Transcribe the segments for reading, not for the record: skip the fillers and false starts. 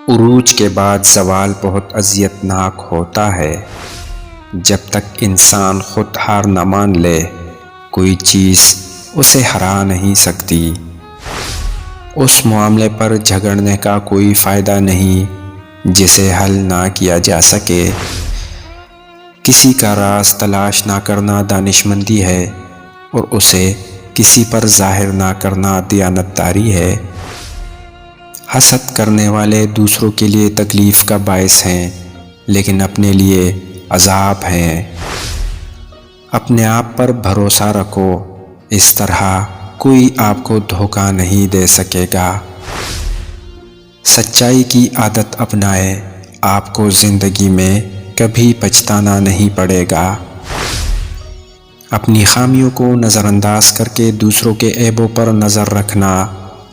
عروج کے بعد زوال بہت اذیت ناک ہوتا ہے۔ جب تک انسان خود ہار نہ مان لے، کوئی چیز اسے ہرا نہیں سکتی۔ اس معاملے پر جھگڑنے کا کوئی فائدہ نہیں جسے حل نہ کیا جا سکے۔ کسی کا راز تلاش نہ کرنا دانشمندی ہے، اور اسے کسی پر ظاہر نہ کرنا دیانتداری ہے۔ حسد کرنے والے دوسروں کے لیے تکلیف کا باعث ہیں، لیکن اپنے لیے عذاب ہیں۔ اپنے آپ پر بھروسہ رکھو، اس طرح کوئی آپ کو دھوکہ نہیں دے سکے گا۔ سچائی کی عادت اپنائیں، آپ کو زندگی میں کبھی پچھتانا نہیں پڑے گا۔ اپنی خامیوں کو نظر انداز کر کے دوسروں کے عیبوں پر نظر رکھنا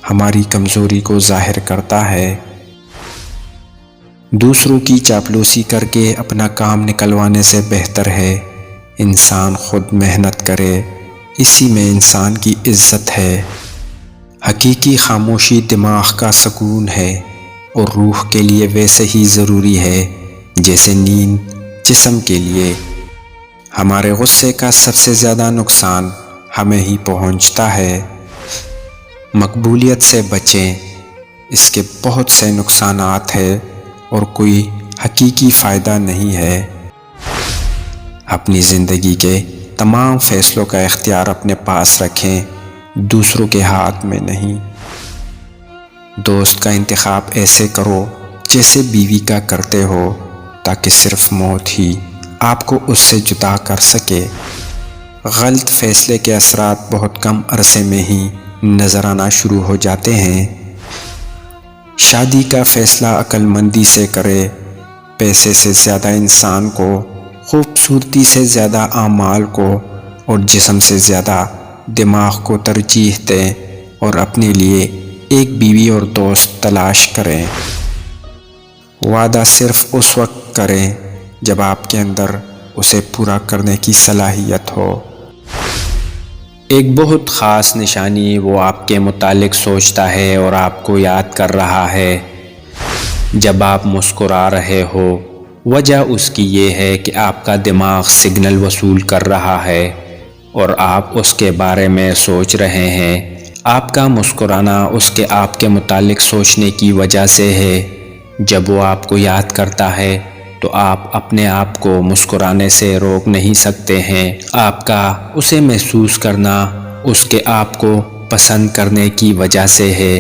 ہماری کمزوری کو ظاہر کرتا ہے۔ دوسروں کی چاپلوسی کر کے اپنا کام نکلوانے سے بہتر ہے انسان خود محنت کرے، اسی میں انسان کی عزت ہے۔ حقیقی خاموشی دماغ کا سکون ہے، اور روح کے لیے ویسے ہی ضروری ہے جیسے نیند جسم کے لیے۔ ہمارے غصے کا سب سے زیادہ نقصان ہمیں ہی پہنچتا ہے۔ مقبولیت سے بچیں، اس کے بہت سے نقصانات ہیں اور کوئی حقیقی فائدہ نہیں ہے۔ اپنی زندگی کے تمام فیصلوں کا اختیار اپنے پاس رکھیں، دوسروں کے ہاتھ میں نہیں۔ دوست کا انتخاب ایسے کرو جیسے بیوی کا کرتے ہو، تاکہ صرف موت ہی آپ کو اس سے جدا کر سکے۔ غلط فیصلے کے اثرات بہت کم عرصے میں ہی نظر آنا شروع ہو جاتے ہیں۔ شادی کا فیصلہ عقل مندی سے کرے، پیسے سے زیادہ انسان کو، خوبصورتی سے زیادہ اعمال کو، اور جسم سے زیادہ دماغ کو ترجیح دیں، اور اپنے لیے ایک بیوی اور دوست تلاش کریں۔ وعدہ صرف اس وقت کریں جب آپ کے اندر اسے پورا کرنے کی صلاحیت ہو۔ ایک بہت خاص نشانی وہ آپ کے متعلق سوچتا ہے اور آپ کو یاد کر رہا ہے۔ جب آپ مسکرا رہے ہو، وجہ اس کی یہ ہے کہ آپ کا دماغ سگنل وصول کر رہا ہے اور آپ اس کے بارے میں سوچ رہے ہیں۔ آپ کا مسکرانا اس کے آپ کے متعلق سوچنے کی وجہ سے ہے۔ جب وہ آپ کو یاد کرتا ہے تو آپ اپنے آپ کو مسکرانے سے روک نہیں سکتے ہیں۔ آپ کا اسے محسوس کرنا اس کے آپ کو پسند کرنے کی وجہ سے ہے۔